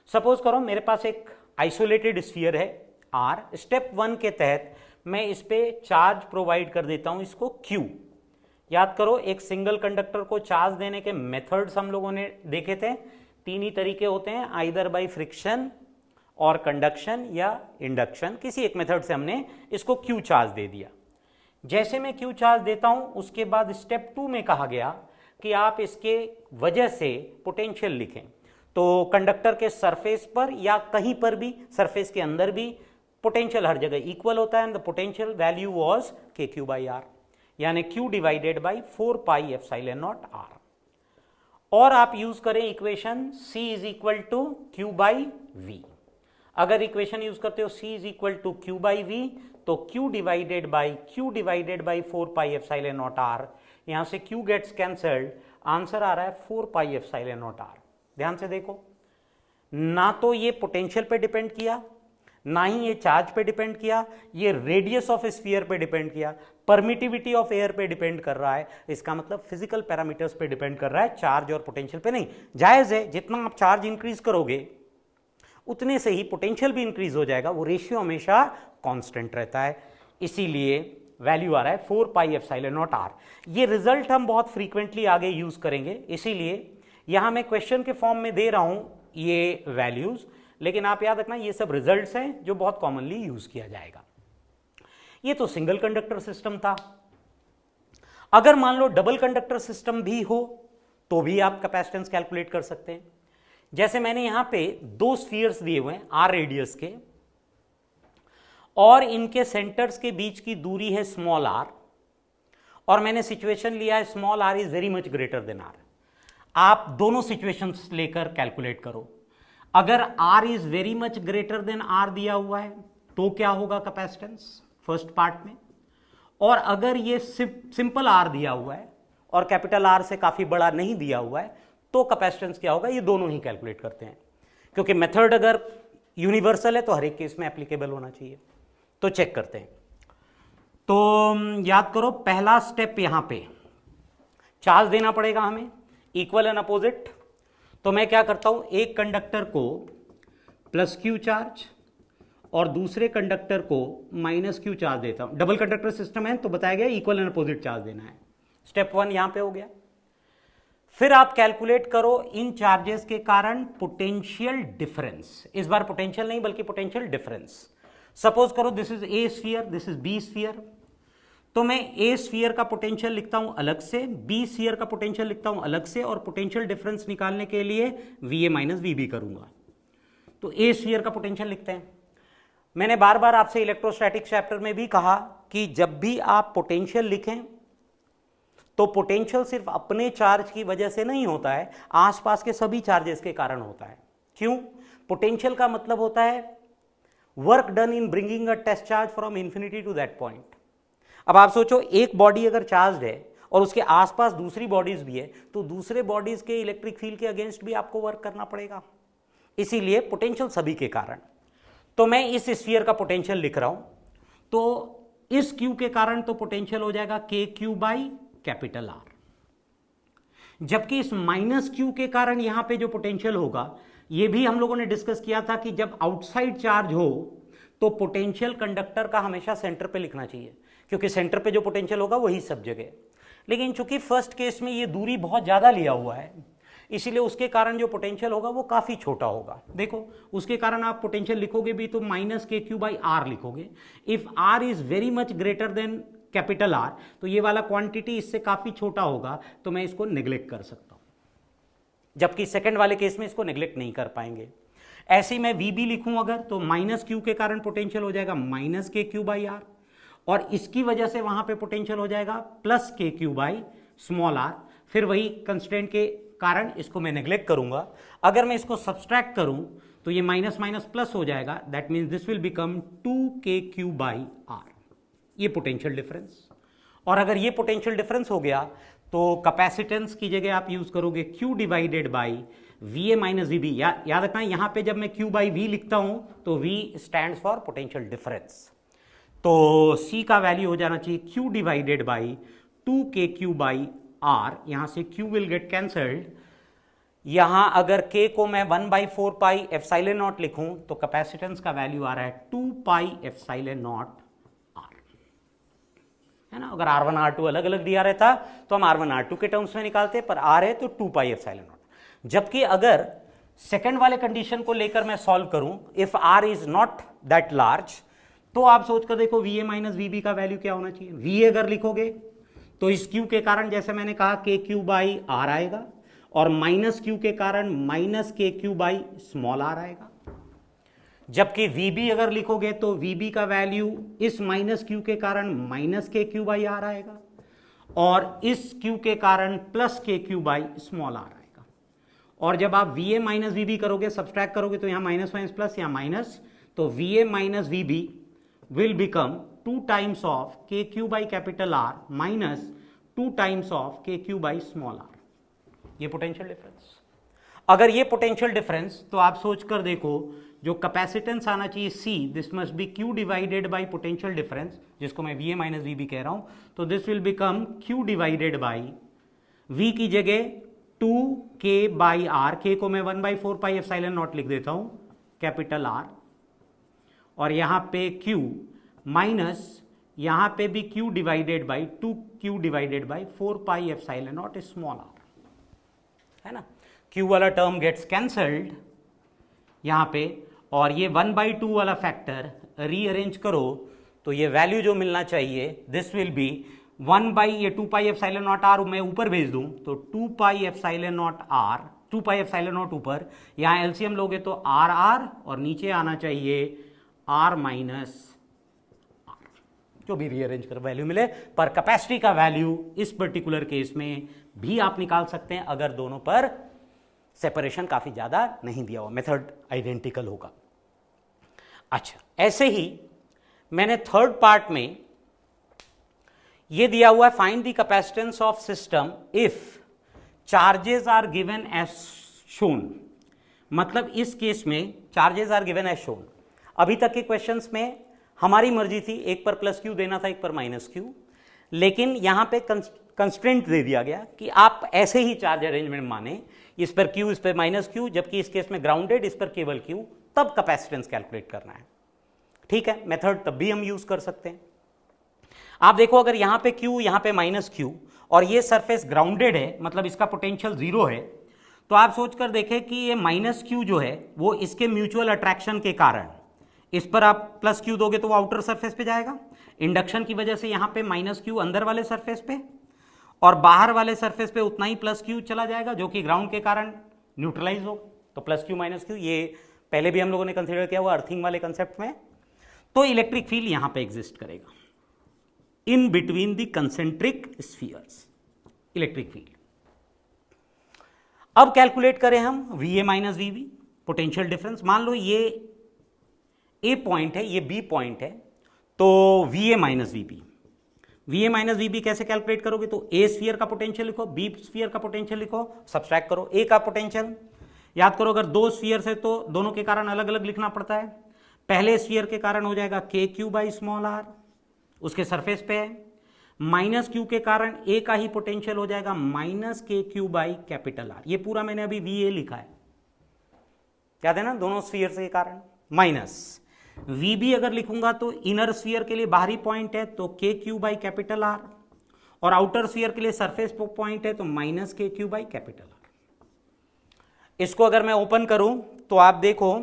Speaker 1: सपोज करो मेरे पास एक आइसोलेटेड स्फीयर है आर। स्टेप 1 के तहत मैं इस पे चार्ज प्रोवाइड कर देता हूं, इसको Q। याद करो, एक सिंगल कंडक्टर को चार्ज देने के मेथड्स हम लोगों ने देखे थे। तीन ही तरीके होते हैं, आइदर बाय फ्रिक्शन और कंडक्शन या इंडक्शन। किसी एक मेथड से हमने इसको Q चार्ज दे दिया। जैसे मैं Q चार्ज देता हूं, उसके बाद स्टेप 2 में कहा गया कि आप इसके वजह से पोटेंशियल लिखें। तो कंडक्टर के सरफेस पर या कहीं पर भी, सरफेस के अंदर भी पोटेंशियल हर जगह इक्वल होता है। The potential value was KQ/R, यानी Q divided by 4 pi epsilon naught R। और आप यूज करें equation C is equal to Q/V। अगर इक्वेशन यूज करते हो C is equal to Q/V, तो Q divided by 4 pi epsilon naught R, यहां से Q गेट्स कैंसल्ड, आंसर आ रहा है 4 पाई एप्सिलॉन नॉट R। ध्यान से देखो, ना तो ये पोटेंशियल पे डिपेंड किया, ना ही ये चार्ज पे डिपेंड किया, ये रेडियस ऑफ स्फीयर पे डिपेंड किया, परमिटिविटी ऑफ एयर पे डिपेंड कर रहा है। इसका मतलब फिजिकल पैरामीटर्स पे डिपेंड कर रहा है, चार्ज और पोटेंशियल पे नहीं। जायज है, जितना आप चार्ज इंक्रीज करोगे उतने से ही पोटेंशियल भी इंक्रीज हो जाएगा, वो रेशियो हमेशा कांस्टेंट रहता है। इसीलिए वैल्यू आ रहा है 4 पाई एप्सिलॉन नॉट R। ये रिजल्ट हम बहुत फ्रीक्वेंटली आगे यूज करेंगे, इसीलिए यहां मैं क्वेश्चन के फॉर्म में दे रहा हूं ये वैल्यूज, लेकिन आप याद रखना ये सब रिजल्ट्स हैं जो बहुत कॉमनली यूज किया जाएगा। ये तो सिंगल कंडक्टर सिस्टम था। अगर मान लो डबल कंडक्टर सिस्टम भी हो तो भी आप कैपेसिटेंस कैलकुलेट कर सकते हैं। जैसे मैंने यहां पे 2 स्फीयर्स दिए हुए हैं R रेडियस के, और इनके सेंटर्स के बीच की दूरी है स्मॉल r, और मैंने सिचुएशन लिया है small r is very much greater than R। आप दोनों सिचुएशंस लेकर कैलकुलेट करो। अगर R is very much greater than R दिया हुआ है तो क्या होगा कैपेसिटेंस फर्स्ट पार्ट में, और अगर ये सिंपल R दिया हुआ है और कैपिटल R से काफी बड़ा नहीं दिया हुआ है तो कैपेसिटेंस क्या होगा। ये दोनों ही कैलकुलेट करते हैं, क्योंकि मेथड अगर यूनिवर्सल है तो हर एक केस में एप्लीकेबल होना चाहिए। तो चेक करते हैं। तो याद करो, पहला स्टेप यहां पे चार्ज देना पड़ेगा हमें, इक्वल एंड अपोजिट। तो मैं क्या करता हूं, एक कंडक्टर को प्लस Q चार्ज और दूसरे कंडक्टर को माइनस Q चार्ज देता हूं। डबल कंडक्टर सिस्टम है तो बताया गया इक्वल एंड अपोजिट चार्ज देना है। स्टेप 1 यहां पे हो गया। फिर आप कैलकुलेट करो इन चार्जेस के कारण पोटेंशियल डिफरेंस। इस बार पोटेंशियल नहीं बल्कि पोटेंशियल डिफरेंस। सपोज करो this is A sphere, this is B sphere, तो मैं ए स्फीयर का पोटेंशियल लिखता हूं अलग से, बी स्फीयर का पोटेंशियल लिखता हूं अलग से, और पोटेंशियल डिफरेंस निकालने के लिए VA माइनस VB करूंगा। तो ए स्फीयर का पोटेंशियल लिखते हैं। मैंने बार बार आपसे इलेक्ट्रोस्टैटिक्स चैप्टर में भी कहा कि जब भी आप पोटेंशियल लिखें तो पोटेंशियल सिर्फ अपने चार्ज की वजह से नहीं होता है, आसपास के सभी चार्जेस के कारण होता है। क्यों? पोटेंशियल का मतलब होता है work done in bringing a test charge from infinity to that point. अब आप सोचो, एक बॉडी अगर चार्ज है और उसके आसपास दूसरी बॉडीज भी है, तो दूसरे बॉडीज के इलेक्ट्रिक फील्ड के अगेंस्ट भी आपको वर्क करना पड़ेगा। इसीलिए पोटेंशियल सभी के कारण। तो मैं इस स्फीयर का पोटेंशियल लिख रहा हूं, तो इस Q के कारण तो पोटेंशियल हो जाएगा KQ बाई कैपिटल R, जबकि इस माइनस Q के कारण यहां पे जो पोटेंशियल होगा, ये भी हम लोगों ने डिस्कस किया था कि जब आउटसाइड चार्ज हो तो पोटेंशियल कंडक्टर का हमेशा सेंटर पे लिखना चाहिए, क्योंकि सेंटर पे जो पोटेंशियल होगा वही सब जगह। लेकिन चूंकि फर्स्ट केस में ये दूरी बहुत ज्यादा लिया हुआ है, इसीलिए उसके कारण जो पोटेंशियल होगा वो काफी छोटा होगा। देखो, उसके कारण आप पोटेंशियल लिखोगे भी तो माइनस KQ बाई R लिखोगे। If R is very much greater than capital R, तो ये वाला क्वांटिटी इससे काफी छोटा होगा, तो मैं इसको नेग्लेक्ट कर सकता हूं, जबकि सेकंड वाले केस में इसको नेग्लेक्ट नहीं कर पाएंगे। ऐसे ही मैं VB लिखूं अगर, तो माइनस Q के कारण पोटेंशियल हो जाएगा माइनस KQ बाई R, और इसकी वजह से वहां पे पोटेंशियल हो जाएगा plus KQ by small r। फिर वही कंस्ट्रेंट के कारण इसको मैं नेग्लेक्ट करूंगा। अगर मैं इसको सब्सट्रैक्ट करूं तो ये माइनस माइनस प्लस हो जाएगा, that means this will become 2KQ by R। ये पोटेंशियल डिफरेंस। और अगर ये पोटेंशियल डिफरेंस हो गया तो कैपेसिटेंस की जगह आप यूज करोगे Q divided by VA minus VB। याद रखना, यहां पे जब मैं Q बाई V लिखता हूं तो V stands for potential difference, तो C का वैल्यू हो जाना चाहिए Q divided by 2KQ by R। यहां से Q विल गेट कैंसल्ड, यहां अगर k को मैं 1/4 पाई एप्सिलॉन नॉट लिखूं तो कैपेसिटेंस का वैल्यू आ रहा है 2 पाई एप्सिलॉन नॉट r, है ना। अगर R1 R2 अलग अलग दिया रहता तो हम R1 R2 के टर्म्स में निकालते, पर R है तो 2 पाई एप्सिलॉन नॉट। जबकि अगर सेकंड वाले कंडीशन को लेकर मैं सॉल्व करूं, if R is not that large, तो आप सोचकर देखो VA माइनस VB का वैल्यू क्या होना चाहिए। VA अगर लिखोगे तो इस Q के कारण जैसे मैंने कहा KQ बाई R आएगा, और माइनस Q के कारण minus KQ by small r आएगा। जबकि VB अगर लिखोगे तो VB का वैल्यू इस माइनस Q के कारण माइनस KQ बाई R आएगा, और इस Q के कारण plus KQ by small r आएगा। और जब आप VA माइनस VB करोगे, सब्सट्रैक्ट करोगे, तो यहां माइनस माइनस प्लस या माइनस, तो VA minus VB will become 2 times of KQ by capital R minus 2 times of KQ by small r। ये पोटेंशियल डिफरेंस। अगर ये पोटेंशियल डिफरेंस, तो आप सोचकर देखो जो कैपेसिटेंस आना चाहिए C, this must be Q divided by potential difference, जिसको मैं VA माइनस VB कह रहा हूं, तो this will become Q divided by V की जगह 2K बाई R, K को मैं 1/4 पाई एप्सिलॉन नॉट लिख देता हूं कैपिटल R, और यहां पे Q माइनस यहां पे भी Q divided by 2Q divided by 4 pi epsilon naught small r, है ना। Q वाला टर्म गेट्स कैंसल्ड यहां पे, और ये 1/2 वाला फैक्टर रीअरेंज करो तो ये वैल्यू जो मिलना चाहिए, this will be 2 pi epsilon naught r मैं ऊपर भेज दूं तो 2 पाई epsilon naught r, 2 pi epsilon not ऊपर, यहां एलसीएम लोगे तो r और नीचे आना चाहिए R माइनस R, जो भी रीअरेंज कर वैल्यू मिले। पर कैपेसिटी का वैल्यू इस पर्टिकुलर केस में भी आप निकाल सकते हैं अगर दोनों पर सेपरेशन काफी ज्यादा नहीं दिया हुआ, मेथड आइडेंटिकल होगा। अच्छा, ऐसे ही मैंने थर्ड पार्ट में यह दिया हुआ है, find the capacitance of system if charges are given as shown. मतलब इस केस में charges are given as shown. अभी तक के क्वेश्चंस में हमारी मर्जी थी, एक पर प्लस क्यू देना था, एक पर माइनस क्यू, लेकिन यहां पे कंस्ट्रेंट दे दिया गया कि आप ऐसे ही चार्ज अरेंजमेंट माने, इस पर क्यू, इस पर माइनस क्यू, जबकि इस केस में ग्राउंडेड, इस पर केवल क्यू, तब कैपेसिटेंस कैलकुलेट करना है। ठीक है, मेथड तब भी हम यूज कर सकते हैं। आप देखो, अगर यहां पे क्यू, यहां पे माइनस क्यू, और ये सरफेस ग्राउंडेड है, मतलब इसका पोटेंशियल जीरो है, तो आप सोचकर देखें कि ये माइनस क्यू जो है वो इसके म्यूचुअल अट्रैक्शन के कारण, इस पर आप प्लस क्यू दोगे तो वो आउटर सरफेस पे जाएगा, इंडक्शन की वजह से यहां पे माइनस क्यू अंदर वाले सरफेस पे, और बाहर वाले सरफेस पे उतना ही प्लस क्यू चला जाएगा, जो कि ग्राउंड के कारण न्यूट्रलाइज हो। तो प्लस क्यू माइनस क्यू, ये पहले भी हम लोगों ने कंसिडर किया हुआ अर्थिंग वाले कंसेप्ट में। तो इलेक्ट्रिक फील्ड यहां पे एग्जिस्ट करेगा in between the concentric spheres, electric field. अब कैलकुलेट करें हम VA minus VB, potential difference. मान लो ये A पॉइंट है, ये B पॉइंट है, तो VA minus VB, VA minus VB कैसे कैलकुलेट करोगे? तो A स्फीयर का पोटेंशियल लिखो, B स्फीयर का पोटेंशियल लिखो, सब्सट्रैक्ट करो A का पोटेंशियल। याद करो, अगर दो स्फीयर है तो दोनों के कारण अलग अलग लिखना पड़ता है। पहले स्फीयर के कारण हो जाएगा KQ बाई स्मॉल r, उसके सरफेस पे है। माइनस क्यू के कारण A का ही पोटेंशियल हो जाएगा minus KQ by capital R। ये पूरा मैंने अभी VA लिखा है, याद है ना, दोनों स्फीयर के कारण। माइनस VB अगर लिखूंगा तो इनर स्फीयर के लिए बाहरी पॉइंट है तो KQ बाई कैपिटल R, और आउटर स्फीयर के लिए सरफेस पॉइंट है तो minus KQ by capital R। इसको अगर मैं ओपन करूं तो आप देखो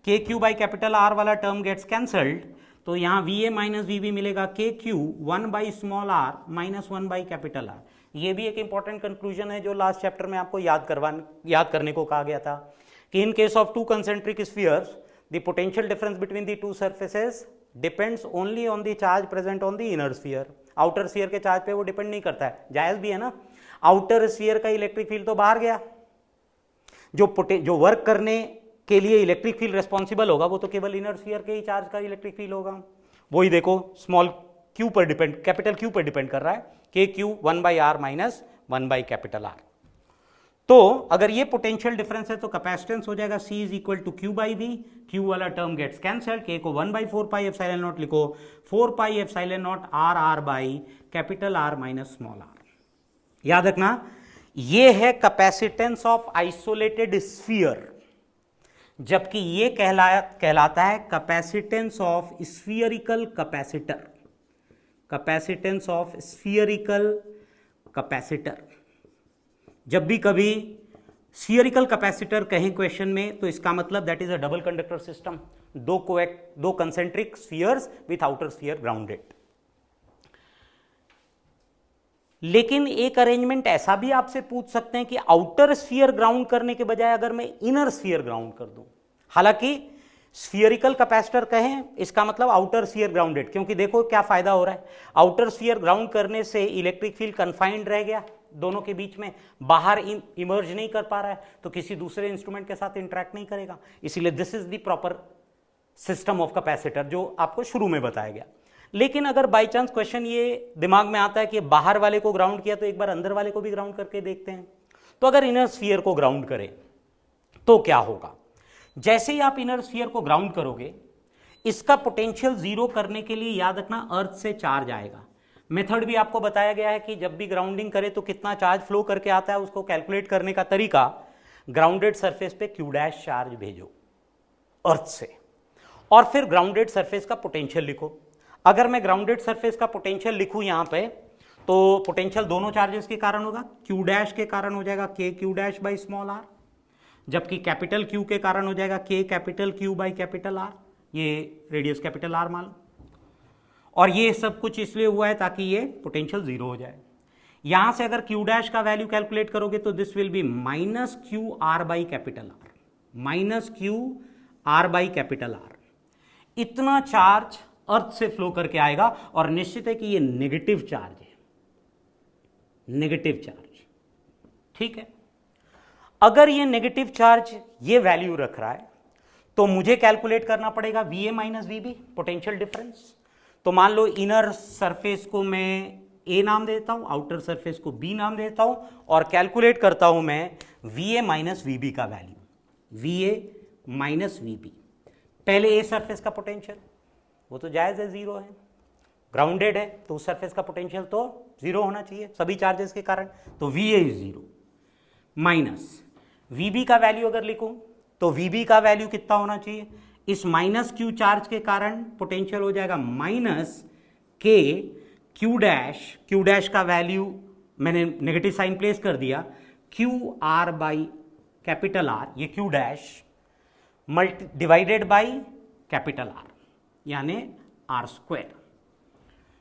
Speaker 1: KQ बाई कैपिटल R वाला टर्म गेट्स कैंसल्ड, तो यहां VA माइनस VB मिलेगा KQ 1 by small r minus 1 by capital R। ये भी एक इंपॉर्टेंट कंक्लूजन है जो लास्ट चैप्टर में आपको याद करने को कहा गया था कि in case of two concentric spheres the potential difference between the two surfaces depends only on the charge present on the inner sphere। outer sphere के चार्ज पे वो डिपेंड नहीं करता है, जायज भी है ना। आउटर स्फीयर का इलेक्ट्रिक फील्ड तो बाहर गया, जो वर्क करने के लिए इलेक्ट्रिक फील्ड रेस्पॉन्सिबल होगा वो तो केवल इनर स्फीयर के ही चार्ज का इलेक्ट्रिक फील्ड होगा। वही देखो, स्मॉल क्यू पर डिपेंड, कैपिटल क्यू पर डिपेंड कर रहा है, KQ 1 by R minus 1 by capital R। तो अगर ये पोटेंशियल डिफरेंस है तो कैपेसिटेंस हो जाएगा C is equal to Q by V। Q वाला टर्म गेट्स कैंसल्ड, K को 1/4 पाई एप्सिलॉन नॉट लिखो, 4 pi epsilon naught R by capital R minus small r। याद रखना, ये है कैपेसिटेंस ऑफ आइसोलेटेड स्फीयर, जबकि ये कहलाता है capacitance of spherical capacitor, capacitance of spherical capacitor. जब भी कभी स्फीयरिकल कैपेसिटर कहें क्वेश्चन में, तो इसका मतलब that is a double conductor system, दो concentric spheres with outer sphere grounded. लेकिन एक अरेंजमेंट ऐसा भी आपसे पूछ सकते हैं कि आउटर स्फीयर ग्राउंड करने के बजाय अगर मैं इनर स्फीयर ग्राउंड कर दूं, हालांकि स्फीयरिकल कैपेसिटर कहें इसका मतलब आउटर स्फीयर ग्राउंडेड, क्योंकि देखो क्या फायदा हो रहा है, आउटर स्फीयर ग्राउंड करने से इलेक्ट्रिक फील्ड कन्फाइंड रह गया दोनों के बीच में, बाहर इमर्ज नहीं कर पा रहा है, तो किसी दूसरे इंस्ट्रूमेंट के साथ इंटरेक्ट नहीं करेगा, इसीलिए this is the proper system of capacitor जो आपको शुरू में बताया गया। लेकिन अगर बाई चांस क्वेश्चन ये दिमाग में आता है कि बाहर वाले को ग्राउंड किया तो एक बार अंदर वाले को भी ग्राउंड करके देखते हैं, तो अगर इनर स्फीयर को ग्राउंड करें तो क्या होगा। जैसे ही आप इनर स्फीयर को ग्राउंड करोगे, इसका पोटेंशियल जीरो करने के लिए याद रखना अर्थ से चार्ज आएगा। मेथड भी आपको बताया गया है कि जब भी ग्राउंडिंग करे तो कितना चार्ज फ्लो करके आता है, उसको कैलकुलेट करने का तरीका, ग्राउंडेड सरफेस पे क्यू डैश चार्ज भेजो अर्थ से, और फिर ग्राउंडेड सरफेस का पोटेंशियल लिखो। अगर मैं ग्राउंडेड सरफेस का पोटेंशियल लिखूं यहां पे, तो पोटेंशियल दोनों चार्जेस के कारण होगा, क्यू डैश के कारण हो जाएगा K Q dash by small R, जबकि कैपिटल क्यू के कारण हो जाएगा K capital Q by capital R, ये रेडियस कैपिटल आर मान लो। और ये सब कुछ इसलिए हुआ है ताकि ये पोटेंशियल जीरो हो जाए। यहां से अगर क्यू डैश का वैल्यू कैलकुलेट करोगे तो this will be minus Q R by capital R, minus Q R by capital are. इतना चार्ज अर्थ से फ्लो करके आएगा, और निश्चित है कि ये नेगेटिव चार्ज है, नेगेटिव चार्ज, ठीक है। अगर ये नेगेटिव चार्ज ये वैल्यू रख रहा है, तो मुझे कैलकुलेट करना पड़ेगा V A minus V B, potential difference. तो मान लो इनर सरफेस को मैं ए नाम देता हूं, आउटर सरफेस को बी नाम देता हूं, और कैलकुलेट करता हूं मैं V A minus V B का value, V A minus V B. पहले ए सरफेस का पोटेंशियल, वो तो जायज है, जीरो है, ग्राउंडेड है, तो उस सरफेस का पोटेंशियल तो जीरो होना चाहिए सभी चार्जेस के कारण, तो V A is zero, minus V B का वैल्यू अगर लिखूं तो वी बी का वैल्यू कितना होना चाहिए, इस माइनस क्यू चार्ज के कारण पोटेंशियल हो जाएगा माइनस के क्यू डैश का वैल्यू मैंने नेगेटिव साइन प्लेस कर दिया, Q R by capital R, ये Q dash divided by capital R, यानी आर स्क्वायर।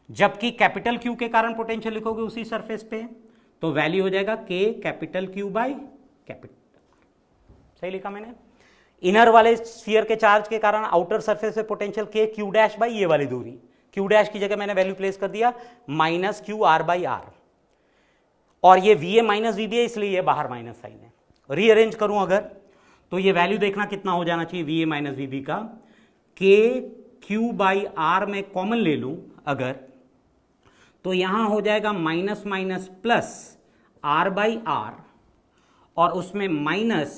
Speaker 1: जबकि कैपिटल क्यू के कारण पोटेंशियल लिखोगे उसी सरफेस पे, तो वैल्यू हो जाएगा K capital Q by capital, सही लिखा मैंने। इनर वाले स्फीयर के चार्ज के कारण आउटर सरफेस पे पोटेंशियल के क्यू डैश बाई ये वाली दूरी, क्यू डैश की जगह मैंने वैल्यू प्लेस कर दिया minus Q R by R, और ये V A minus V B है इसलिए ये बाहर माइनस साइन है। रीअरेंज करूं अगर, तो ये वैल्यू देखना कितना हो जाना चाहिए V A minus V B का, के क्यू बाई आर में कॉमन ले लूं अगर, तो यहां हो जाएगा minus minus plus R by R, और उसमें माइनस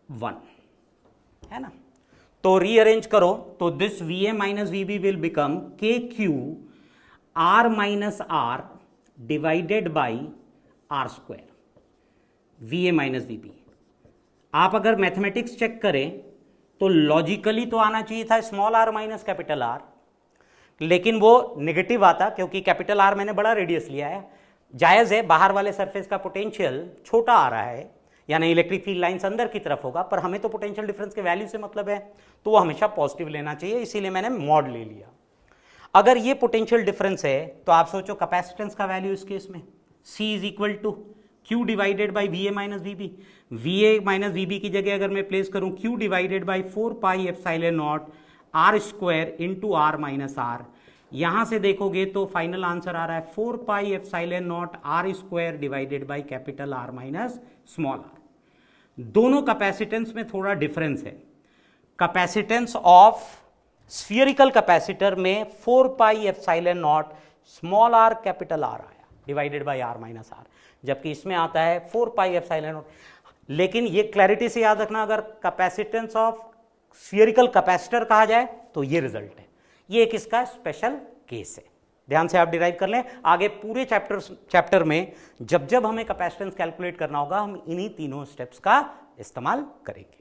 Speaker 1: 1 है ना। तो रीअरेंज करो तो this V A minus V B will become K Q R minus R divided by R square, V A minus V B. आप अगर मैथमेटिक्स चेक करें तो लॉजिकली तो आना चाहिए था small R minus capital R, लेकिन वो नेगेटिव आता क्योंकि कैपिटल आर मैंने बड़ा रेडियस लिया है। जायज है बाहर वाले सरफेस का पोटेंशियल छोटा आ रहा है, यानी इलेक्ट्रिक फील्ड लाइंस अंदर की तरफ होगा, पर हमें तो पोटेंशियल डिफरेंस के वैल्यू से मतलब है, तो वो हमेशा पॉजिटिव लेना चाहिए, इसीलिए मैंने मॉड ले लिया। अगर ये पोटेंशियल डिफरेंस है तो आप सोचो कैपेसिटेंस का वैल्यू इस केस में C is equal to Q divided by V A minus V B. V A minus V B की जगह अगर मैं प्लेस करूं Q divided by 4 pi epsilon naught R square into R minus R, यहां से देखोगे तो फाइनल आंसर आ रहा है 4 pi epsilon naught R square divided by capital R minus small R. दोनों कैपेसिटेंस में थोड़ा डिफरेंस है। कैपेसिटेंस ऑफ स्फीयरिकल कैपेसिटर में 4 pi epsilon naught small R capital R आया divided by R minus R, जबकि इसमें आता है 4 पाई एप्सिलॉन नॉट। लेकिन ये क्लैरिटी से याद रखना, अगर कैपेसिटेंस ऑफ स्फीयरिकल कैपेसिटर कहा जाए तो ये रिजल्ट है, ये एक इसका स्पेशल केस है। ध्यान से आप डिराइव कर लें। आगे पूरे चैप्टर में जब जब हमें कैपेसिटेंस कैलकुलेट करना होगा हम इन्हीं तीनों स्टेप्स का इस्तेमाल करेंगे।